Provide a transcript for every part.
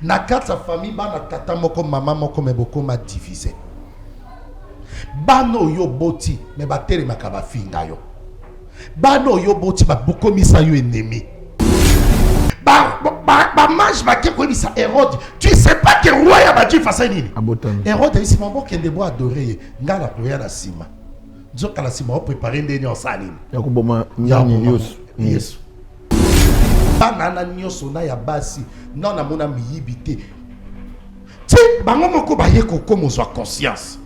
na kati famille bana tata moko mama moko me bokoma divisé bano yo boti me batele makaba finga yo bano yo boti ba bokomisa yo ennemi ba mage ba ke ko bisa Hérode tu sais pas que roi ya ba tu face nini Hérode ici mon bon kende bo adorer ngala ko ya na sima nzoka la sima o préparer ndeni en salini ya ko boma nyanya yos yes banana nyoso na ya basi non na mona miyibité ti bango moko ba ye ko comme so conscience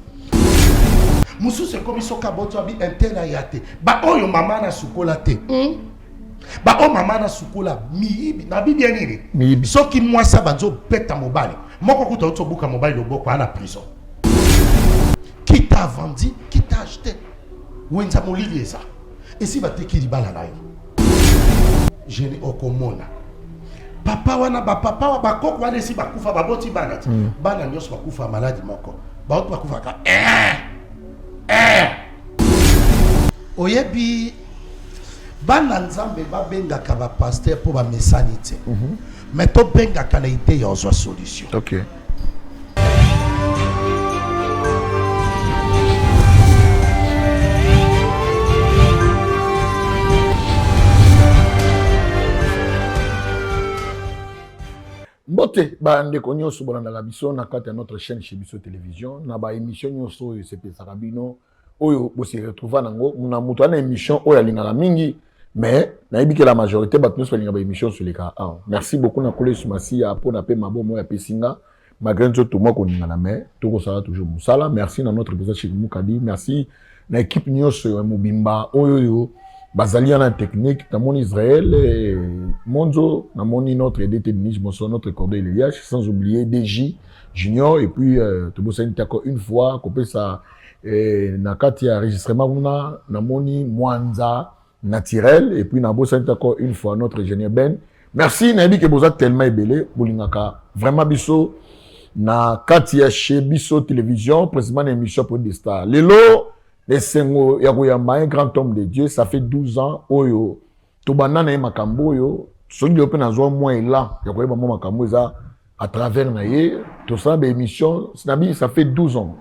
musu se comme so kaboto abi interne ayate ba oyo mama na sukola te ba o mama na sukola miyibi na bibia nini soki mwasa banzo beta mobali moko kuta oto buka mobali loboko ana prison qui t'a vendu qui t'a acheté wenza molili ça et si ba teki libala na yo je n'ai okomona papa wana ba papa wa bakoko wana si bakufa baboti bana bana nyoso bakufa maladi moko ba oto bakufa ka oyebi bana nzambe babengaka ba pasteur pour ba mesanité mais to bengaka na idée ya ozwa solution. OK. Mbote ba ndeko nyonso bolanda biso na kati ya notre chaîne chez Biso Télévision na ba émission nyonso oyo sepesa bino oyo bo se retrouver nango na mutu ana émission oyo alingaka mingi mais na yebiki la majorité ba tous balinga ba émission sur les cas. Merci beaucoup na kole sumasi ya po na pe mabomo ya pesinga malgré tout moi ko ningana mais to ko sala toujours musala. Merci na notre président chez Mukadi, merci na équipe nyonso ya mobimba oyo bazali na technique na mon Israël et Monzo na mon notre DT Denis Monso notre Corday Eliash sans oublier DJ Junior et puis to bossa une fois qu'on peut ça na kati ya enregistrement na moni Mwanza naturel et puis na bossa une fois notre ingénieur Ben. Merci na bi ke boza tellement ebelé bolingaka vraiment biso na kati ya chez Biso Télévision précisément une émission pour des stars lelo les sengo ya koyamba un grand homme de Dieu ça fait 12 ans oyo to banana e makambo yo songi ope na zo moi là ya koyeba mo makambo za à travers na ye to ça be émission ça fait 12 ans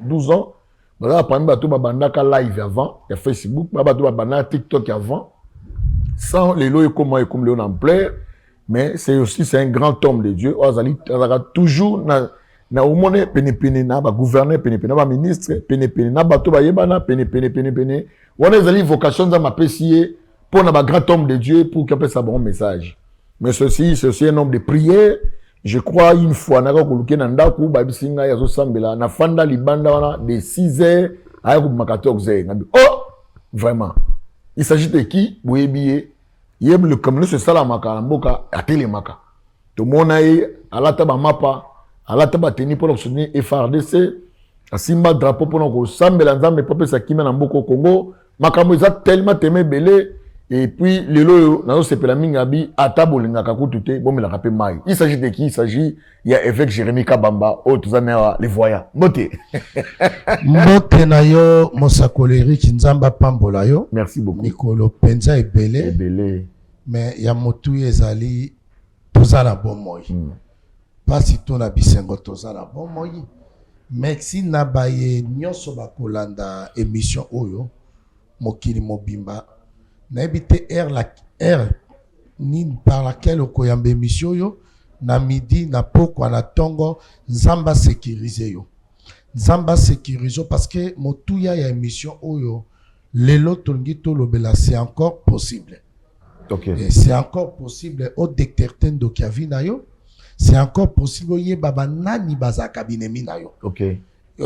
voilà parmi bato babandaka live avant ya Facebook bato babandaka TikTok avant sans les lois comme Léon en plaire mais c'est un grand homme de Dieu azali toujours na umone pene na ba gouverneur pene ba ministre pene na bato ba yebana pene wana ezali vocation za mapesier pour na ba grand homme de Dieu pour qu'il appelle ça bon message mais c'est aussi un homme de prière je crois une fois na ko luke na ndaku ba bisinga ya zo sambela na fanda libanda wana de 6h à 14h oh vraiment il s'agit de qui boyebié yeb le comme le sala maka mboka atele maka to monaye alata ba mapa alata ba teni pour soutenir FRDC asimba drapeau pour nous sambela nzambe papa sakima na mboko Congo makambo eza tellement temé belé et puis lelo nazo sepela mingabi atabolinga kakutute bomela kapé mai il s'agit de qui il s'agit il y a évêque Jérémie Kabamba au tuzana les voyants moté moté na yo mosakoleri kinzamba pambola yo merci beaucoup Nicolo penza ebelé mais ya motu ezali tozala bomoyi pasi tona bisengo tozala bomoyi merci na baye nyonso bakolanda émission oyo mokili mobimba na ebité air ni par laquelle okoyamba émission yo na midi na pokwa na tongo nzamba sécuriser yo nzamba sécuriser parce que motuya ya émission oyo lelo tongi to lobela c'est encore possible. OK. C'est encore possible au détecter ndokiavi na yo. C'est encore possible oye baba nani baza kabinemi na yo. OK.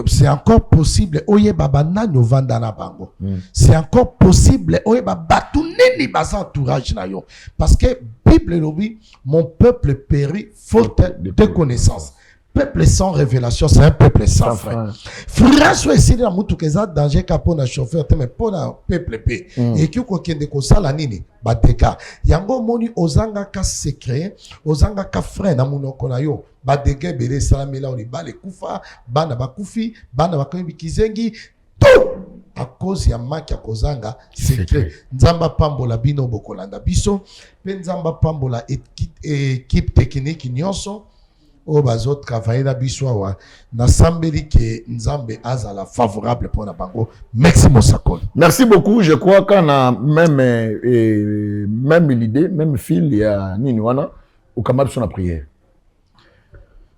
C'est encore possible oye baba nani ovanda na bango. C'est encore possible oye baba tuneni baza entourage na yo parce que Bible lobi mon peuple périt faute de connaissance. Peuple sans révélation, c'est un peuple sans frère. Frère, soit ici dans mutu keza danger kapo na chauffeur te mais pour na peuple pe. Et qui ko kende ko sala nini ba dega. Yango moni ozanga ka secret, ozanga ka frère na munoko na yo. Ba dega bele sala mela on bale kufa, bana bakufi, bana bakomi kizengi tout à cause ya maki ya kozanga secret. Nzamba pambola bino bokolanda biso, pe nzamba pambola équipe technique nyonso. o bazo travailler na biso awa na sambeli ke nzambe azala favorable pour na bango. Merci Mosakoli. Merci beaucoup. Je crois qu'on a même l'idée, même fil, il y a nini wana au kamab sur la prière.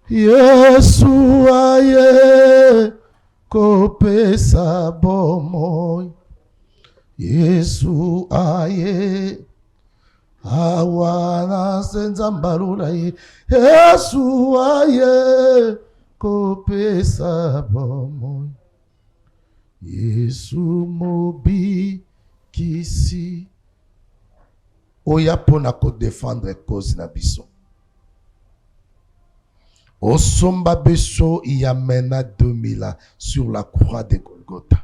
Yesu aye kopesa bomoy. Yesu aye awana senzambalula ye. Yesu aye kopesa bomoy. Yesu mobi kisi oya pona ko défendre cause na biso. Osomba beso yamena 2000 sur la croix de Golgotha.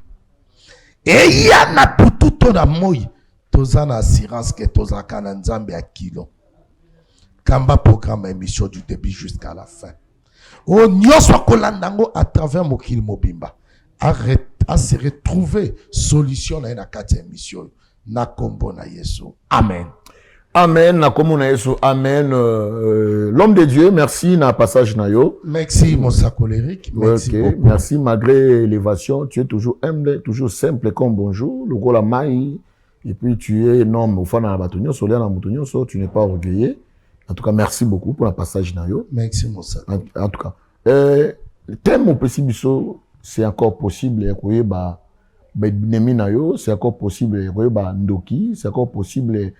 Et ya na putu to na moi toza na assurance que toza kana nzambe ya kilo. Kamba programme émission du début jusqu'à la fin. O nyoswa kolandango à travers mokili mobimba. Arrête à se retrouver solution na kati émission na kombo na Yesu. Amen. Amen, na kombo na Yesu. Amen. L'homme de Dieu, merci na passage na yo. Merci mon sacolérique. Merci okay. beaucoup. Merci malgré l'élévation, tu es toujours humble, toujours simple comme bonjour. Le gros la maille et puis tu es énorme au fond na batonio solaire na mutonio so tu n'es pas orgueilleux. En tout cas, merci beaucoup pour la passage na yo. Merci mon sacolérique. En tout cas, le thème au possible c'est encore possible c'est encore possible ndoki, c'est encore possible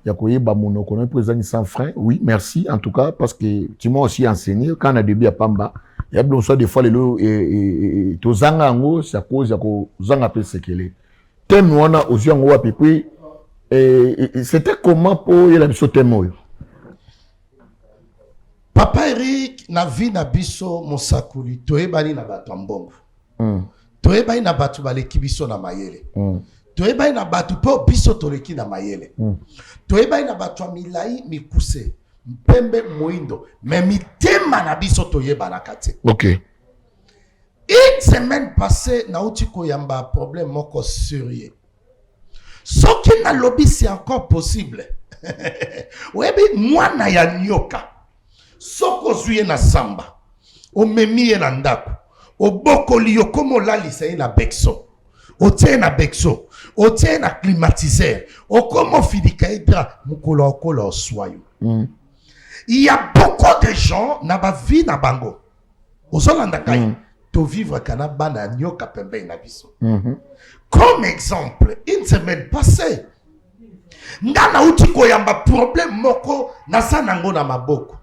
monoko président sans frein. Oui, merci en tout cas parce que tu m'as aussi enseigné quand on a début à Pamba, il y a besoin des fois et tozanga ngo c'est à cause ya ko zanga pe sekele. Thème wana ozi ngo à peu près c'était comment pour la biso thème. Papa Eric na vie na biso mosakuli toyebani na bato mbongo. Toyebani na bato baleki biso na mayele. Toyebani na bato po biso toleki na mayele. Toyebani na bato milai mikuse mpembe moindo mais mitema na biso toyebana kate. OK. Une semaine passée na uti koyamba problème moko sérieux. Soki na lobby c'est encore possible. Webi mwana ya nyoka. Soko zuye na samba, o memiye na ndako, o boko liyo komo lalisa na bekso, o tie na bekso, o tie na climatiseur, o komo fidika hydra, mukolo okolo oswayo. Il y a beaucoup de gens na ba vie na bango. Ozolanda kai, to vivre kana bana nyoka pembe na biso. Comme exemple, une semaine passée, ngana uti koyamba problème moko na sanango na maboko.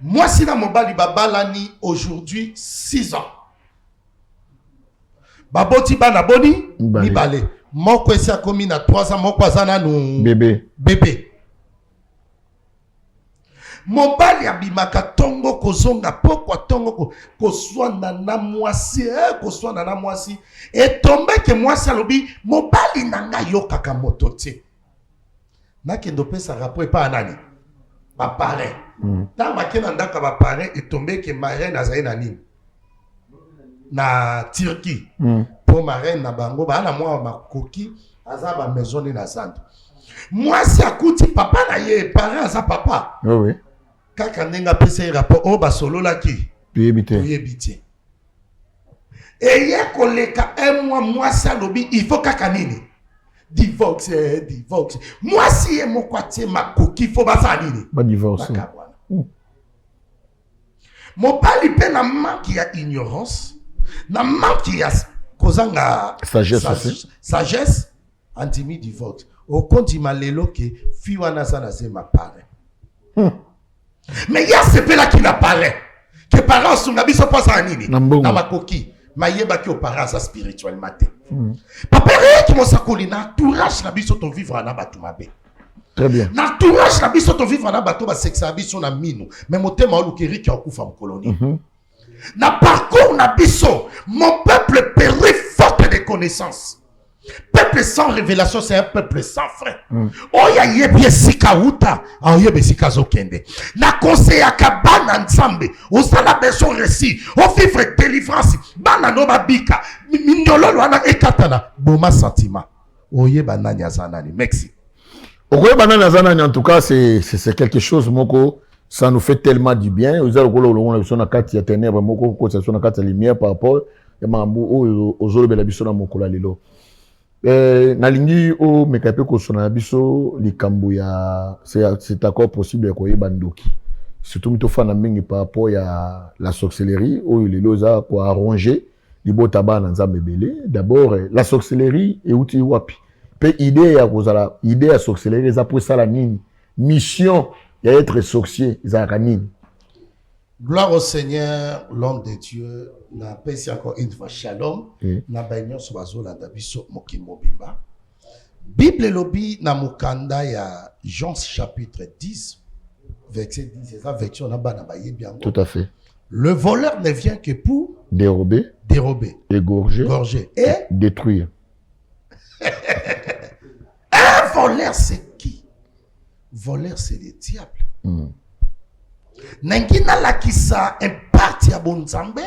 Moi, si na mobali babalani aujourd'hui 6 ans. Baboti bana boni ni balé. Moko esi akomi na 3 ans, moko azana no bébé. Mobali abimaka tongo kozonga pokwa tongo koswana na mwasi koswana na mwasi et tombe ke mwasi alobi mobali nanga yokaka moto te. Na kendo pesa rapport pa nani? Ba parrain. Tant bakena ndaka ba parrain et tombé que marraine azali na nini na Turquie pour marraine na bango ba na mwa makoki aza ba maison na centre moi si akuti papa na ye parrain aza papa oui kaka ndenga pesa rapport o ba solo la ki yebite et ye koleka un mois si alobi il faut kaka nini divorce. Moi si e mokwate makoki faut ba sa nini ba divorce. Mobali pe na manque ya ignorance, na manque ya kozanga sagesse antimi divorce. Au compte malelo ke fi wana sana se ma pare. Mais il y a ce pe là qui n'apparaît. Que parents sont biso pas ça nini na makoki. Mayeba ki au parents ça spirituellement. Papa qui mo sakoli na tourage na biso to vivre na batu mabe. Très bien. Na tourage na biso to vivre na bato ba sexa biso na mino. Mais motema olukeri ki akufa mkoloni. Na parcours na biso, mon peuple périt faute de connaissances. Peuple sans révélation, c'est un peuple sans frein. Oya yebie sika uta, oyebe sika zokende. Na conseil akabana nzambe, osala beso récit, o vivre délivrance, bana no babika, mindololo ana ekatana, boma sentiment. Oyeba nanya zanani. Merci. En tout cas, c'est quelque chose, Moko. Ça nous fait tellement du bien. Vous avez le son à quatre ténèbres, moko ça son à quatre lumière par rapport à mambo aux autres bela biso na mokola lelo. Nalingi o mekape ko sona biso likambo ya c'est encore possible ko yebandoki. Surtout mito fana mingi par rapport à la sorcellerie o lelo za ko arranger libota bana nzambe belé. D'abord la sorcellerie et outi wapi. Pe idée ya kozala idée ya sorcellerie za pour ça la nini mission ya être sorcier za nini. Gloire au Seigneur, l'homme de Dieu, na pesi encore une fois shalom, na baignon soazo la dabiso mokimo bimba. Bible lobi na mukanda ya Jean chapitre 10 verset 10, c'est ça version na bana baye bien. Tout à fait. Le voleur ne vient que pour dérober, égorger et détruire. Un voleur c'est qui? Voleur c'est le diable. Nengina la kisa impact ya bonzambe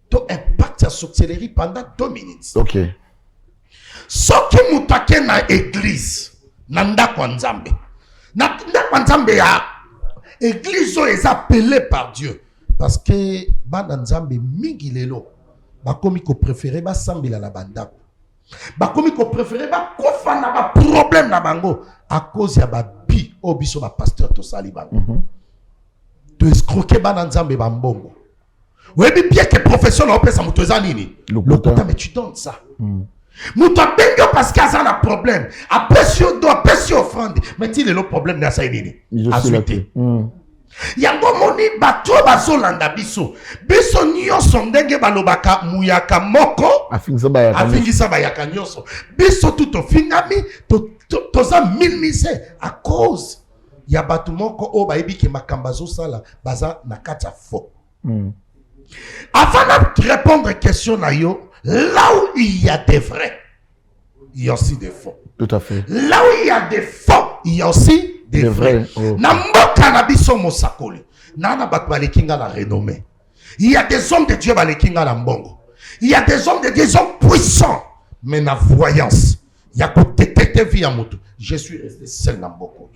to impact ya sorcellerie pendant 2 minutes. OK. Soki mutake na église na ndako nzambe. Na ndako nzambe ya église o est appelée par Dieu parce que bana nzambe mingi lelo bakomi ko préférer ba sambila na bandako. Bakomi ko préférer ba kofa na ba problème na bango à cause ya ba bi obiso ba pasteur to sali bango. De escroquer bana nzambe bambongo. Oui, bien que profession na opesa muto za nini? Lokota mais tu donnes ça. Muto bengo parce qu'il y a un problème. Après sur do, après sur offrande, mais il est le problème na ça nini? Azuité. Yango moni bato bazolanda biso. Biso nyonso ndenge balobaka muyaka moko. Afingisa bayaka nyonso. Biso tout ofingami toza milmise à cause ya batu moko o bayebi ke makamba zo sala baza na kati ya faux. Avant de répondre à question na yo, là où il y a des vrais, il y a aussi des faux. Tout à fait. Là où il y a des faux, il y a aussi des vrais. Oh. Na mboka na biso mosakoli, na batu balekinga la renommée. Il y a des hommes de Dieu balekinga la mbongo. Il y a des hommes de Dieu, des hommes puissants, mais na voyance. Il y a ko détecter via moto. Je suis resté seul na mboko.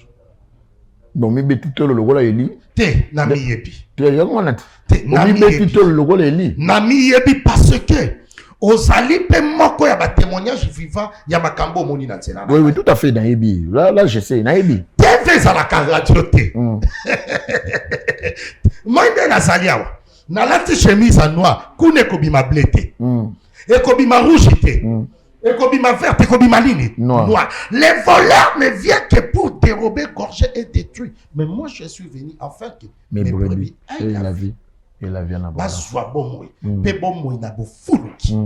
Donc mi betito le logo la eli te na miyebi te yango na te na mi betito le logo la eli na miyebi parce que ozali pe moko ya ba témoignage vivant ya makambo moni na nzela. Oui tout à fait na yebi là je sais na yebi te za la radio te moi nde na zaliawa na lati chemise en noir kune ko bima blé te et ko bima rouge te et kobima vert, et kobima nini noir. Les voleurs ne viennent que pour dérober, gorger et détruire. Mais moi, je suis venu afin que mes brebis aient la vie et la vie en abondance. Baswa bon moi, pe bon moi na bo fuluki.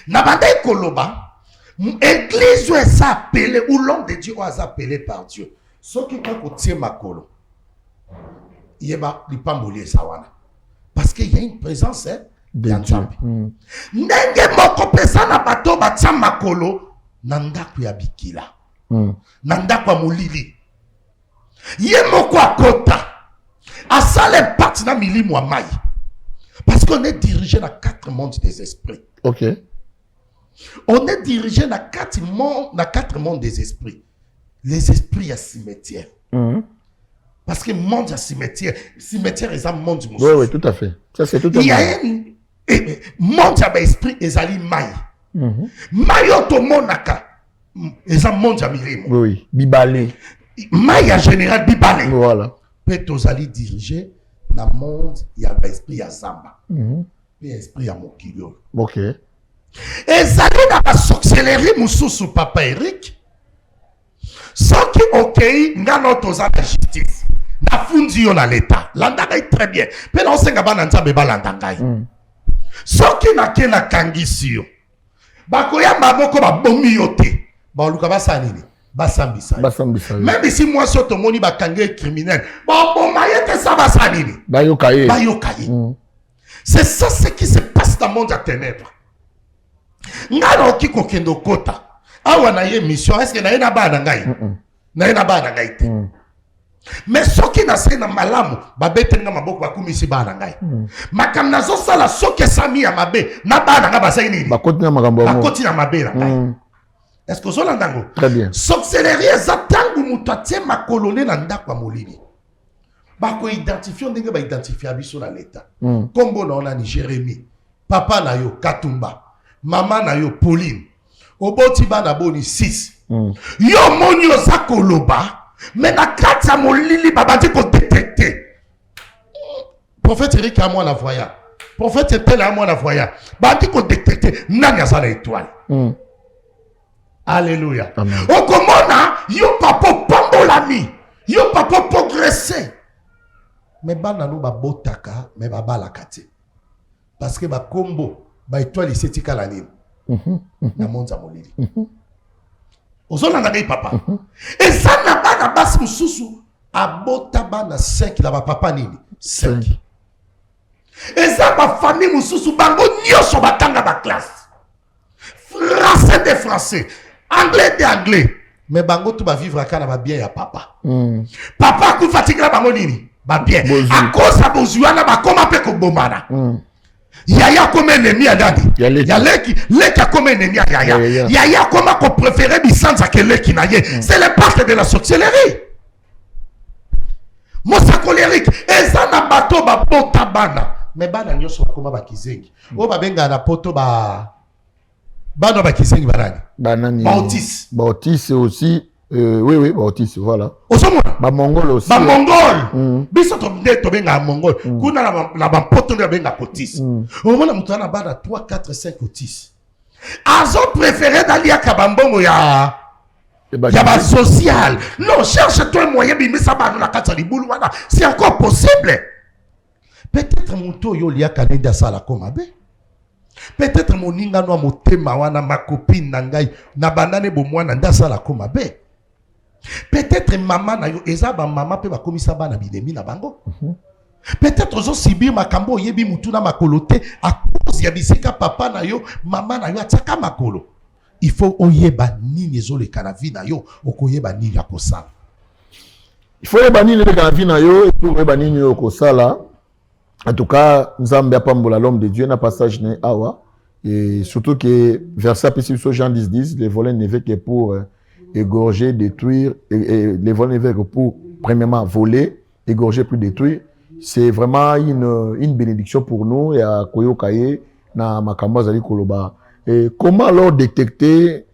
Na bandai koloba, église est appelée ou l'homme de Dieu est appelé par Dieu. Ce qui va côté makolo, il va l'ipamboli sawana, parce qu'il y a une présence Nzambe. Ndenge moko pesa na bato batia makolo na ndako ya bikila. Na ndako ya molili. Ye moko akota. Asale parti na milimu wa mai. Parce qu'on est dirigé dans 4 mondes des esprits. OK. On est dirigé dans 4 mondes des esprits. Les esprits à cimetière. Parce que monde à cimetière est un monde du Oui, oui, tout à fait. Ça, c'est tout à fait. Il y a un monde à esprit ezali mai. Mai otomonaka eza monde à milimo. Oui, bibalé. Mai en général bibalé. Voilà. Peut ozali diriger na monde ya esprit ya zamba. Pe esprit ya mokilio. OK. Ezali na ba sorcellerie mususu papa Eric. Soki okei ngano toza na justice. Na fundi yo na l'état. Landaka très bien. Pe na osenga bana nzambe balandanga. Soki na ke na kangisi yo. Bakoya maboko ba bomi yo te. Ba luka basa nini? Basambisa. Même si moi so to moni ba kangé criminel. Ba boma yete sa basa nini? Ba yokaye. Ba yokaye. C'est ça ce qui se passe dans le monde à ténèbres. Ngalo ki kokendo kota. Awa na ye mission est-ce que na ye na ba na ngai? Na ye na ba na ngai te. Mais soki na se na malamu babetenga maboko bakumisi bana ngai makam nazo sala soki sami ya mabe na bana nga basai nini bakoti na makambo bakoti na mabe na ngai. Est-ce que zola ndango très bien sorcellerie za tangu mutatie makolone na ndako molini bako identifier ndenge ba identifier biso na l'état kombo na ona ni Jérémie papa na yo Katumba mama na yo Pauline oboti bana boni 6 yo moni oza koloba mais na kati ya molili babandi ko détecter prophète Eric a moi na voya prophète Etel a moi na voya bandi ko détecter nani aza na étoile alléluia okomona yo papa pambolami yo papa progresser mais bana no babotaka mais babalaka te parce que ba kombo ba étoile isetika la nini na monza molili ozolanda ngai papa eza na bana basi mosusu abota bana 5 na bapapa nini 5 eza bafamille mosusu bango nyonso batanga baklasse français de français anglais de anglais mais bango to bavivre aka na babien ya papa papa akufa tikela bango nini babien akosa bozwi wana bakoma mpe kobomana yaya comme ennemi ya nani ya leki comme ennemi ya yaya comme ko préférer bisanza ke leki na ye c'est le parc de la sorcellerie mosa colérique eza na bato babota bana mais bana nyonso bakoma bakizengi o babenga na poto bana bakizengi banani Bautis aussi oui Bautis voilà osomona ba mongol aussi ba mongol biso to benga mongol kuna na ba poto ndo benga kotis omona mutu na bana 3 4 5 kotis azo préféré d'aller à kabambongo ya ba social non cherche toi un moyen bimisa bana na kati libulu wana c'est encore possible peut-être mutu yo lia kanenda sala koma be peut-être moninga no motema wana ma copine na ngai na bandane bo mwana ndasala koma be peut-être maman na yo eza ba mama pe ba komisa bana binemi na bango peut-être ozo sibir makambo yebi mutu na makolo te à cause ya bisika papa na yo mama na yo ataka makolo il faut oyeba nini ezoleka na vie na yo okoyeba nini ya kosala il faut oyeba nini ezoleka na vie na yo et puis oyeba nini okosala. En tout cas, Nzambe a pambola l'homme de Dieu na passage ne awa et surtout que verset sur Jean 10 les volets ne veulent que pour égorger, détruire et les volets ne veulent que pour premièrement voler, égorger puis détruire. C'est vraiment une bénédiction pour nous et à Koyokaye na makambo zali koloba. Et comment alors détecter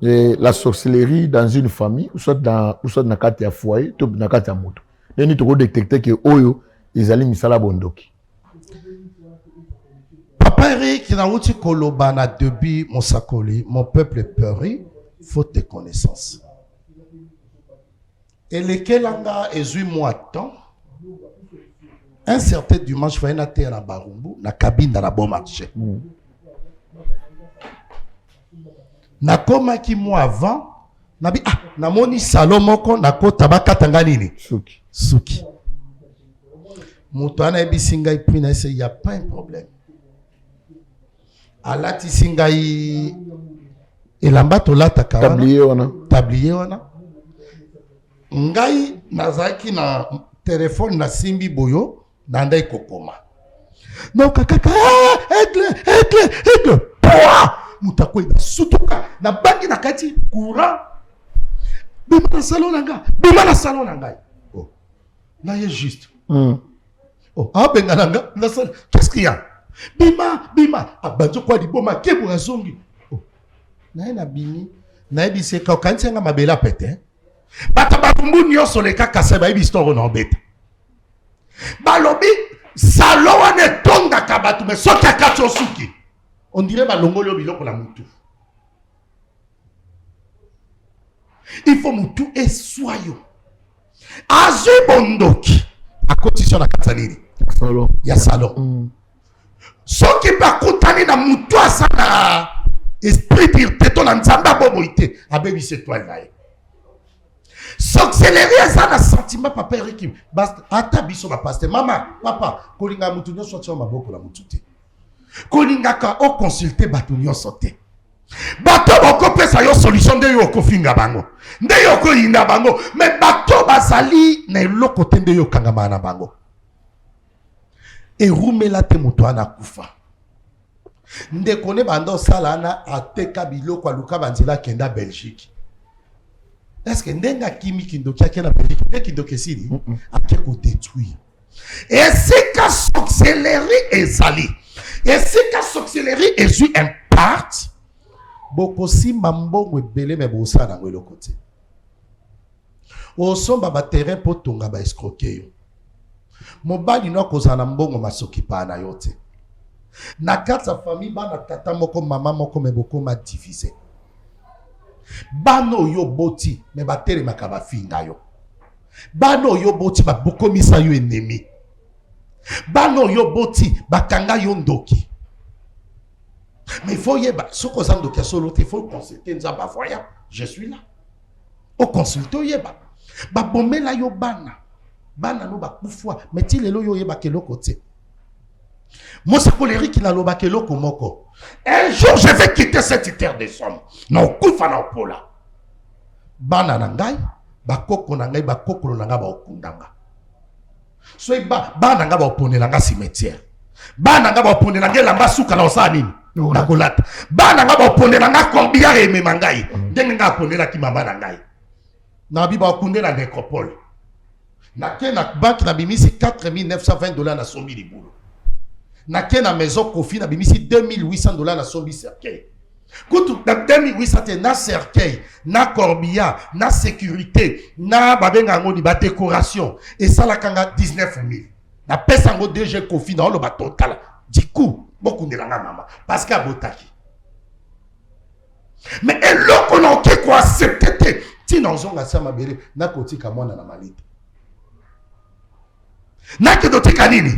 la sorcellerie dans une famille ou soit dans kati ya foyer, tout na kati ya moto. Neni to détecter que oyo izali misala bondoki. Papa Eric na uti koloba na debi mosakoli, mon peuple périt faute de connaissance. Et lekelanga ezui moi temps. Un certain dimanche fa na terre na Barumbu, na cabine na bon marché. Na koma ki moi avant, na bi na moni salon moko na kota bakatanga nini? Suki. Moutouana ebi singai pina ese y a pas un problème. Alati singai elamba tolata kawana tablier wana ngai nazaki na téléphone na simbi boyo na ndai kokoma non kaka aigle poa mutakwe na sutuka na bangi na kati courant bima na salon na ngai oh na ye juste oh, bengalanga, qu'est-ce qu'il y a? Bima, abanzo kwa liboma kebu azongi. Oh, na bimi, na bise ka kanti nga mabela pete. Bata batumbu nyoso le kaka seba ibi store na obeta. Balobi salon ane tonga kabatu me soki akati osuki. On dirait balongolo biloko la mutu. Il faut mutu et soyo. Azu bondoki. A condition na katanini. Salon. Ya salon. Soki bakutani na mutu asana esprit irteto na nzamba bobo ite abebi setwali na ye. Sorcellerie asana sentiment papa Eric basta ata biso ba pasteur mama papa kolinga mutu nyonso tia maboko na mutu te. Kolinga ka o consulter batu nyonso te. Bato boko pesa yo solution de yo kofinga bango. Nde yo ko yinda bango mais bato bazali na eloko te nde yo kangama na bango. Et rumela te mutu ana kufa. Nde kone bando sala na ateka biloko aluka banzela kenda Belgique. Est-ce que ndenga kimi kindoki akena Belgique ne kindoki sili akeko détruire. Et c'est qu'à sorcellerie ezali. Et c'est qu'à sorcellerie ezu impart. Boko si mambongo ebele me bosa na ngwe lokote. Osomba ba terrain po tonga ba escroquer yo. Mobali no kozana mbongo masoki pa na yote. Na kata famille bana tata moko mama moko me boko ma diviser. Bano yo boti me batere makaba finga yo. Bano yo boti ba boko misa yo ennemi. Bano yo boti bakanga yo ndoki. Mais il faut y avoir, ce qu'on a de solo, il faut consulter, nous avons voyant, je suis là. Au consulter, il y a ba bombe la yo bana no ba kufwa, mais ti lelo yo yeba ke côté. Moi ça colérique qui n'a lo ba ke loko moko. Un jour je vais quitter cette terre des hommes. Non kufa na opola. Bana na ngai, ba koko na ngai, ba kokolo na ngai ba okundanga. So bana nga ba oponela nga cimetière. Bana nga ba oponela nga lamba suka na osa nini? Na kolata. Bana nga ba oponela nga combien eme mangai. Ndenge nga oponela ki mama na ngai. Na bi ba okundela nécropole. Na ke na banque na bimisi $4,920 na sombi libulu. Na ke na maison Kofi na bimisi $2,800 na sombi cercueil. Kutu na 2800 na cercueil, na corbillard, na sécurité, na babenga ngoni ba décoration et ça la kanga 19,000. Na pesa ngo DG Kofi na lo ba total. Du coup, beaucoup de la maman parce qu'à botaki. Mais eloko na ke ko accepter ti na zonga sama bere na kotika mwana na malite. Na ke dotika nini?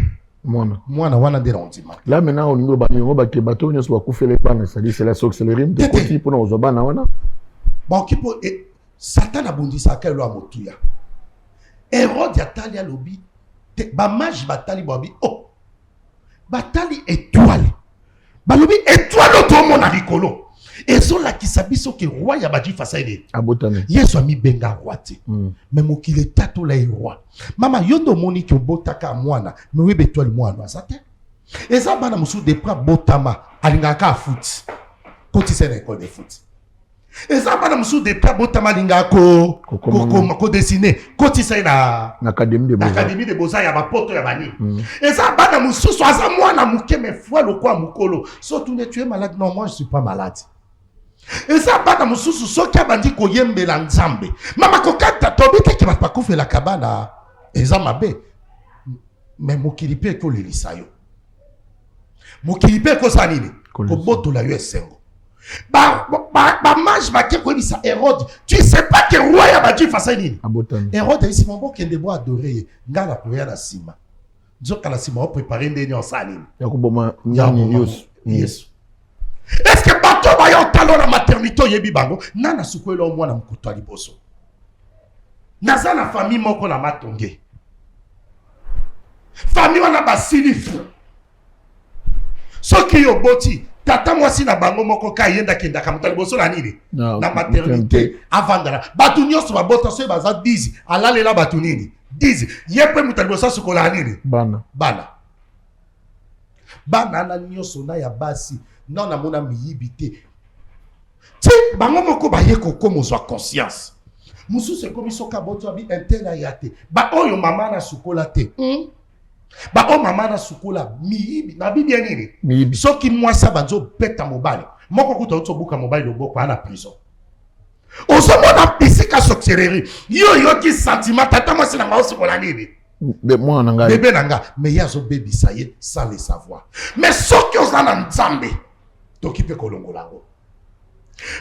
Mwana wana de rondima. Là maintenant au niveau banyo ba ke bato nyo so kufele bana c'est la sorcellerie de koti pour na ozobana wana. Ba kipo Satan abundisa ka lo amotuya. Hérode yatali alobi ba mage batali bobi oh batali étoile. Balobi étoile to mona likolo. Ezo la kisabiso ke roi ya baji fasaide. Abotame. Yesu ami benga roi te. Mais mokile tato la roi. Mama yondo moni ki obotaka mwana, me webe étoile mwana asate. Eza bana musu de pra botama alingaka foot. Koti sene école de foot. Eza bana musu de pra botama alingaka ko dessiner. Koti sene na académie de Beaux-Arts ya ba poto ya bani. Eza bana musu so aza mwana muke me foi le kwa mukolo. So tu ne tu es malade non moi je suis pas malade. Et ça bana mususu soki abandi koyembela nzambe mama kokata tobike ki bapakufe la kabana eza mabe mais mokili pe ko lelisa yo mokili pe ko sanini ko botola yo esengo ba mage ba ke ko bisa Hérode tu sais pas que roi ya baji fasa nini Hérode ici mon bon kende bo adorer ngala ko ya na sima nzoka la sima o préparer ndeni en saline yakuboma nyani yes. Est-ce que bato ba yo talo na maternité yebi bango nana sukwela o mwana mkuto liboso naza na famille moko na matonge famille wana basili soki yo boti tata mwasi na bango moko ka yenda kenda kamuta liboso na nini na maternité avandala batu nyonso babota so baza 10 alalela batu nini 10 yepe muta liboso sukola nini bana na nyonso na ya basi non na mona miyibité ti bango moko ba yeko ko mozwa conscience musu se komi soka boto abi intela yate ba oyo mama na sukola te ba o mama na sukola miyibi na bi bien nini soki mwasa banzo beta mobali moko kuta to buka mobali loboko ana prison ozomona pisika sorcellerie yo ki sentiment tata mwasi na ngao sukola nini bébé nanga mais yazo baby ça y est sans le savoir mais soki ozana nzambe toki pe kolongolango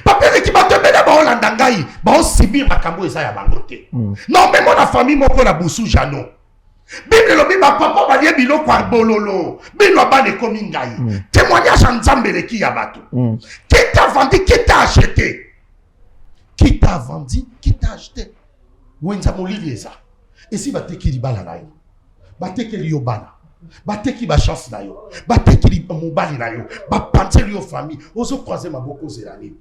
papere ki batebele ba olanda ngai ba osibir makambo eza ya bango te non mais mon famille moko na busu jano bible lobi ba papa ba lie biloko bololo bino bane komi ngai témoignage en nzambe leki ya bato qui t'a vendu qui t'a acheté qui t'a vendu qui t'a acheté wenza molili eza esi bateki libala na yo bateki yo bana bateki ba chance na yo bateki mobali na yo bapanzeli yo famille ozo croiser maboko zelani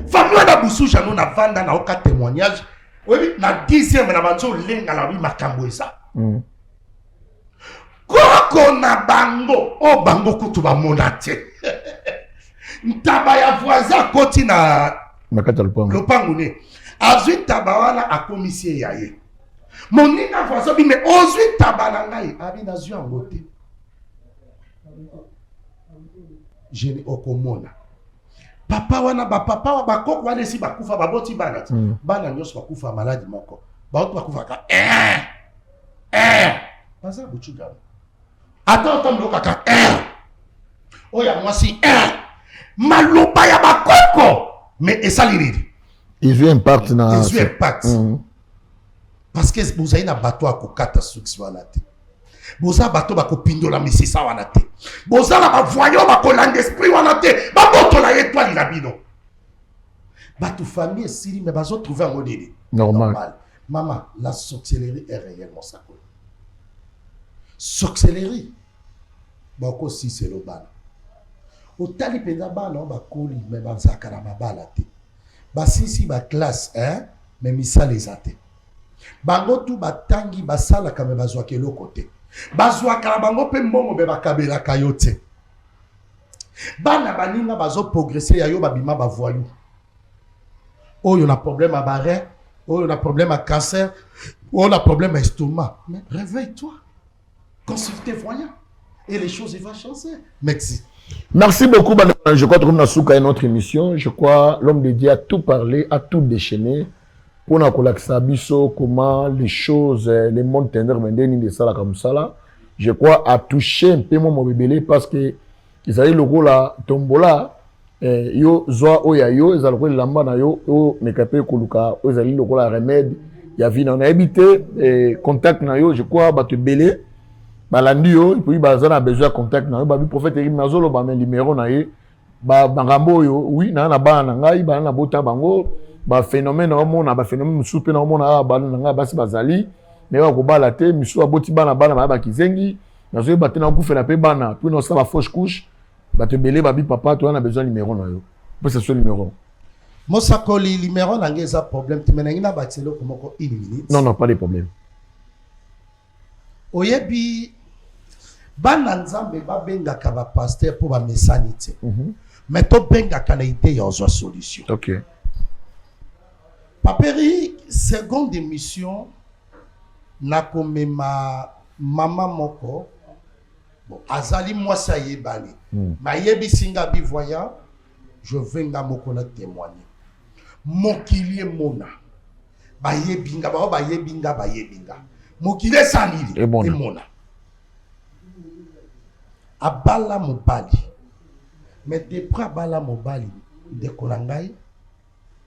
famille na busu jano na vanda na oka témoignage oui na 10e na banzo lenga la bi makambo esa koko na bango o bango kutu ba monate ntaba ya voisin koti na nakata lopango lopango ne azwi taba wana akomisi ya ye moninga voisin bi mais ozwi taba na ngai abi nazwi yango te je okomona papa wana bapapa wa bakoko wana esi bakufa baboti bana ti bana nyonso bakufa maladi moko baoto bakufaka baza buchuga ata otambo kaka oya mwasi maloba ya bakoko mais esali nini ils ont impact na ils ont impact parce que vous avez na bateau à kokata suksi wana te boza bateau bakopindola misisa wana te boza na bavoyant bakolanda esprit wana te babotola étoile na bino bato famille esili mais bazo trouver yango nini normal maman la sorcellerie est réellement ça sorcellerie bako si c'est le bana otali penza bana bakoli mais bazaka na mabala te basisi ba classe mais misala ezate bango tu batangi basala kame bazwa kelo côté bazwa kala bango pe mbongo be bakabela kayote bana baninga bazo progresser ya yo babima bavoyou oyo na problème à barré oyo na problème à cancer oyo na problème à estomac mais réveille-toi consultez voyant et les choses vont changer merci. Merci beaucoup. Je crois que nous avons une autre émission. Je crois l'homme de Dieu a tout parlé, a tout déchaîné. Pour nous comment les choses, les mondes tendres, de ça comme ça. Je crois a touché un peu mon bébé parce que ils avaient le rôle à tombola. Yo zoa oya yo, ils avaient le lamba na yo, yo mekape koluka, ils avaient le rôle à remède. Il y avait on a habité contact na yo. Je crois batu belé. Balandi yo puis bazana besoin contact na yo babi prophète Erim nazolo ba men numéro na ye ba bangambo yo oui na bana ngai ba na bota bango ba phénomène omona ba phénomène soupe na omona ba na ngai basi bazali mais ba ko bala te misu aboti bana ba kizengi nazo ba tena kufela pe bana puis no sa ba fausse couche ba te belé babi papa toi na besoin numéro na yo pour ce soit numéro Mosakoli numéro na ngeza problème te menangi na batelo komoko 1 minute non pas de problème oyebi bana nzambe babengaka bapasteur mpo bamesani te mais tobengaka na ide ya ozwa solution ok paperi seconde émission nakomema mama moko bon azali mwasi ayebani mayebisi nga bivoyant je vais nga moko na témoigner mokili emona bayebinga bao bayebinga mokili esalili emona abala mobali mais depuis abala mobali ndeko na ngai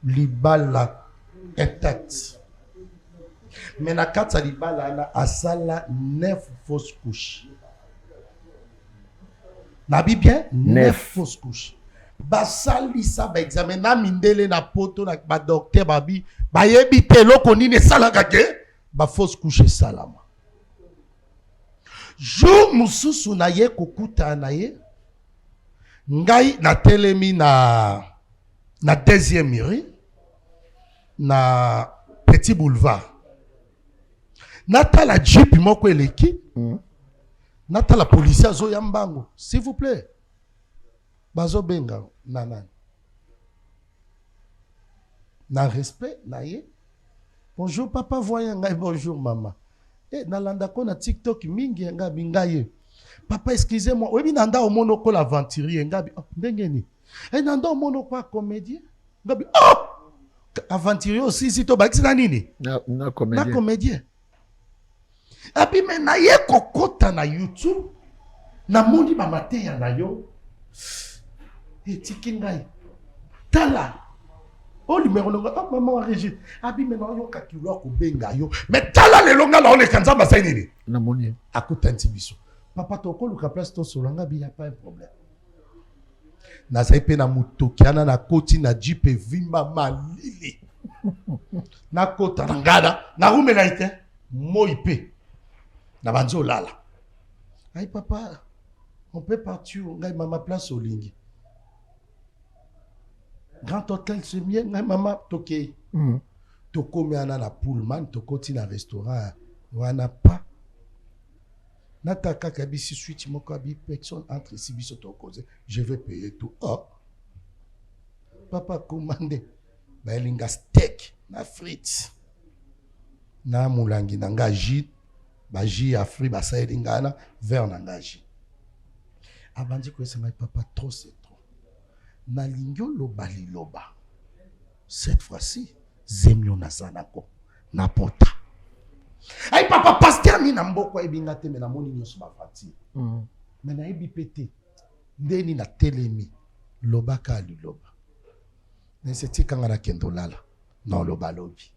libala intact mais na kati ya libala wana asala 9 fausses couches nabi bien 9 fausses couches basalisa baexamen na mindele na poto na badokter babi bayebi te eloko nini esalaka ke bafausse couche esalama jour mosusu na ye kokutana na ye ngai natelemi na deuxième mairie na petit boulevard natala jeep moko eleki natala policier azoya mbango s'il vous plaît bazobenga na nani na respect na ye bonjour papa voyant ngai bonjour maman nalanda ko na TikTok mingi ngabi ngaye papa excusez-moi oyebi nanda omono ko l'aventurier ngabi ndenge ni nanda omono ko comédien ngabi aventurier aussi si to bakisi na nini na comédien abi me na ye kokota na YouTube na moni ba mateya na yo tiki ngai tala o numéro longa maman wa Régine abi me na yo kakilo ko benga yo mais tala le longa na ole kanza basai nini na moni akutanti biso papa to ko luka place to solanga bi ya pas un problème na sai pe na mutokiana na koti na jeep vimba malili na kota na ngada na rumela ite moipe na banzo lala ay papa on peut partir ngai mama place olingi grand hôtel c'est bien ngai mama toke tokomi ana na pullman tokoti na restaurant wana pas nataka kabisi suite moko abi personne entre si biso to cause je vais payer tout papa commandé baelinga steak na frites na mulangi na nga jus ba jus ya fruit basaelinga na verre na nga jus abandi koyesa ngai papa trop c'est trop nalingi oloba liloba cette fois-ci zemio naza nako na pota ay papa pasteur ni na mboko ebinga te me namoni nyonso bafati me nayebi pe te ndeni na telemi lobaka liloba nese tikanga na kendo lala na loba lobi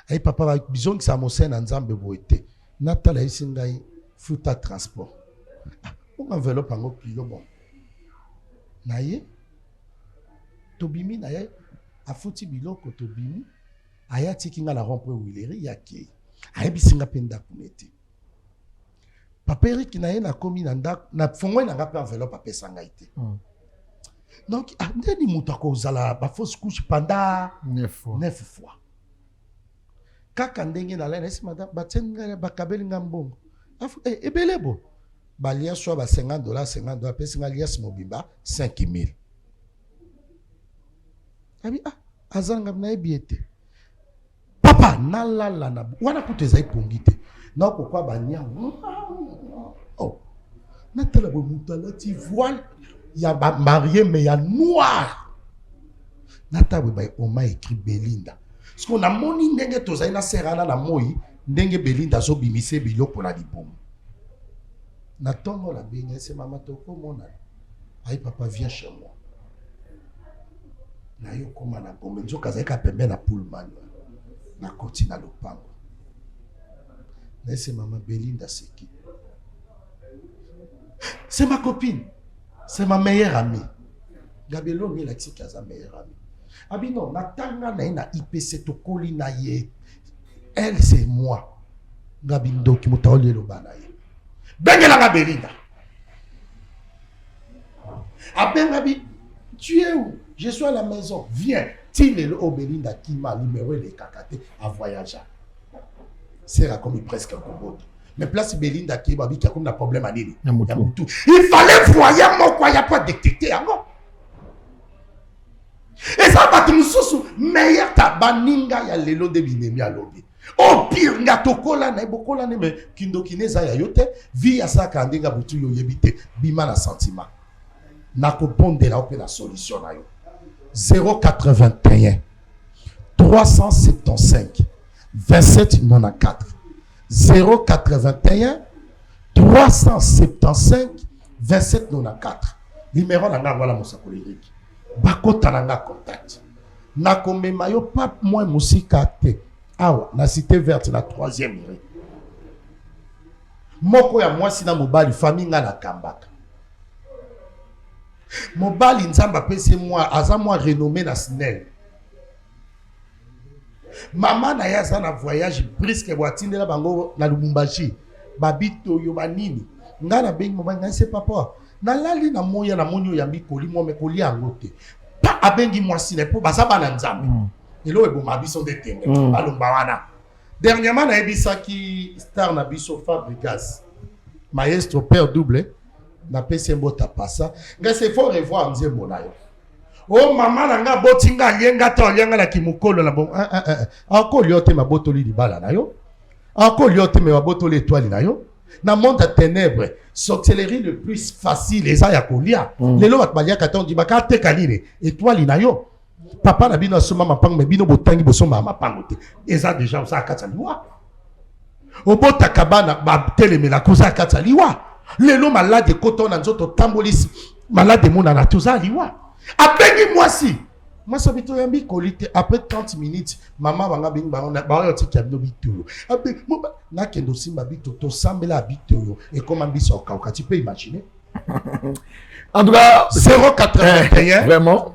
ay papa bizongisa mose na nzambe boye te natala esi ngai futa transport on enveloppe yango kilo bon naye tobimi naye afuti biloko tobimi aya tiki nga na rond-point Wileri yake ayebisinga mpe ndako nete papa Eric naye nakomi na ndako na fongoi na nga mpe enveloppe apesa ngai te donc ndeni moto akozala bafausse couche pendant 9 fois kaka ndenge na lena esi madame batieni ngai bakabeli nga mbongo ebele bo balia so ba $50 apesi nga lias mobimba 5000 abi azanga nayebi ete papa nalala na wana kutu ezali pongi te na kokwa banyango natala bo moto alati voile ya marié mais ya noir natala bo oma écrit Belinda parce qu'on a moni ndenge tozali na serana na moi ndenge Belinda zo bimise biloko na libomo na tongo la benga c'est maman toko mona ay papa viens chez moi na yo koma na gombe nzoka zaka pembe na pullman na koti na lopango na c'est maman Belinda c'est qui? C'est ma copine, c'est ma meilleure amie. Gabelo ni la tika sa meilleure amie. Abi non, natanga na IPC to koli na ye. Elle c'est moi. Gabindo ki mutaoli lo banaye. Bengela nga Belinda. Abengabi, tu es où? Je suis à la maison. Viens. Tile le Belinda qui m'a libéré les kakate à voyager. C'est comme presque un robot. Mais place Belinda qui a comme un problème à Nini. Il fallait voyer mon quoi, il n'y a pas détecté. Et ça va nous sous meilleur tabaninga ya lelo de binemi à lobby. Au pire, nga tokola na bokola ne me kindokine ya yote vi ya sa kandenga butu yo yebite bima na sentiment. Na ko ponde la opé la solution na yo. 081 375 2794 081 375 2794 numéro na nga wala mosakoli Eric bakota na nga contact na komema yo pape moi musika te awa na cité verte na 3e rue moko ya mwasi na mobali famille nga na kambaka mobali nzamba pese moi aza moi renommé na SNEL maman na yaza na voyage brisque boatinde la bango na Lubumbashi babito yo banini nga na bengi mobali nga c'est papa na lali na moya na monyo ya mikoli mo mekoli angote pa abengi mwasi ne po bazaba na nzambe elo ebo mabiso de tende balomba wana dernièrement na ebisaki star na biso Fabregas maestro père double na pese mbota passa nga c'est faut revoir nzembo na yo oh maman na nga botinga lienga to lienga la kimukolo na bon encore liote mabotoli libala na yo encore liote me mabotoli étoile na yo na monde à ténèbres sorcellerie le plus facile eza ya kolia lelo bakbalia katon di bakate kanine étoile na yo papa na bino soma mapango me bino botangi bosoma mapango te eza déjà osa katsa liwa obota kabana ba telemela koza katsa liwa lelo malade kotona nzoto tambolisi malade mona na toza liwa abengi mwasi mwasi bito yambi kolite après 30 minutes maman banga bingi ba yoti kabino bito abe na kendo simba bito to sambela bito et comment biso ka tu peux imaginer en tout cas 081 vraiment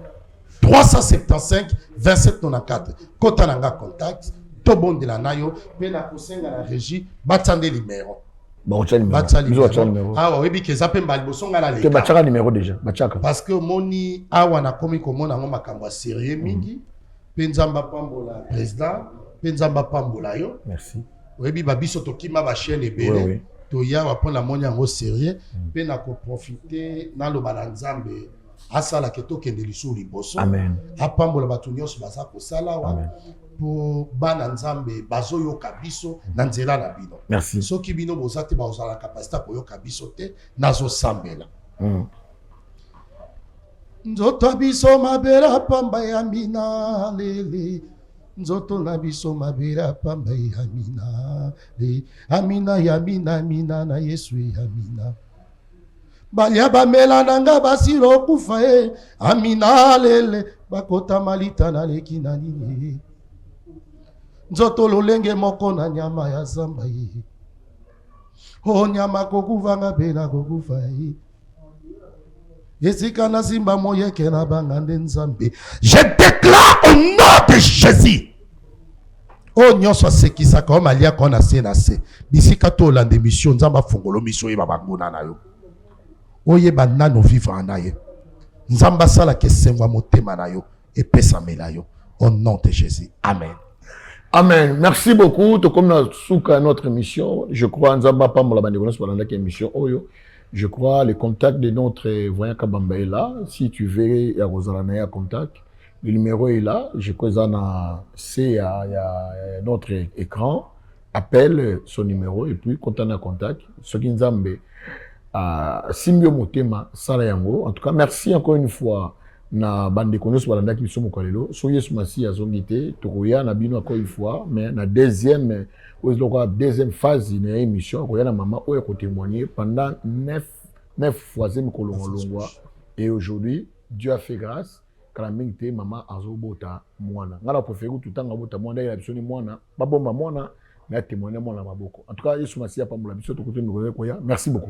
375 2794 kota nanga contact to bonde la nayo pe na kosenga na régie batande numéro bon tu as numéro ah oui que ça peut mal bosonga la que batchaka numéro déjà batchaka parce que moni awa na komi komona ngo makambo sérieux mingi pe nzamba pambola président pe nzamba pambola yo merci oui ba biso to kima ba chaîne ebele to ya wa pona moni ngo sérieux pe na ko profiter na lo balanzambe asala ke tokende lisu liboso Amen. apambola bato nyonso baza kosala wa po bana nzambe bazoyoka biso na nzela na bino. Merci. Soki bino boza te bazala kapasité koyoka biso te nazosambela. Nzoto biso mabera pamba ya mina lele. Nzoto na biso mabera pamba ya mina le. Amina ya mina amina na Yesu ya mina. Balia bamela nanga basiro kufa amina lele bakota malita na leki na nini. Nzoto lolenge moko na nyama ya zamba o nyama kokuvanga bena kokufa Esika na simba moyeke na bangande nzambe. Je déclare au nom de Jésus. Oh nyonso asekisa ka malia ko na se na se. Bisika to lande mission nzamba fongolo mission yeba bangona na yo. Oye banano vivre na ye. Nzamba sala ke sengwa motema na yo et pesa mela yo au nom de Jésus. Amen. Amen. Merci beaucoup. Tout comme notre émission, je crois nzamba pa mola bandeko sur la émission oyo. Je crois le contact de notre voyant Kabamba est là. Si tu veux, il y a Rosalana contact. Le numéro est là. Je crois qu'il y a notre écran. Appelle son numéro et puis quand on a contact. Ce qui nous a Simbio Motema Salayango. En tout cas, merci encore une fois. Na bande kono sur la qui sont mokalelo. Soyez sur Massi à Zongité. Tokoya na bino encore une fois. Mais na deuxième phase de l'émission, il y a une maman qui a témoigné pendant 9 fois et aujourd'hui, Dieu a fait grâce. Quand la maman a zobota mwana. Ngala préféré tout le temps ngabota mwana il a besoin de mwana. Ba bomba mwana mais témoigner mwana maboko. En tout cas, Yesu Masia pa mula biso to côté nous merci beaucoup.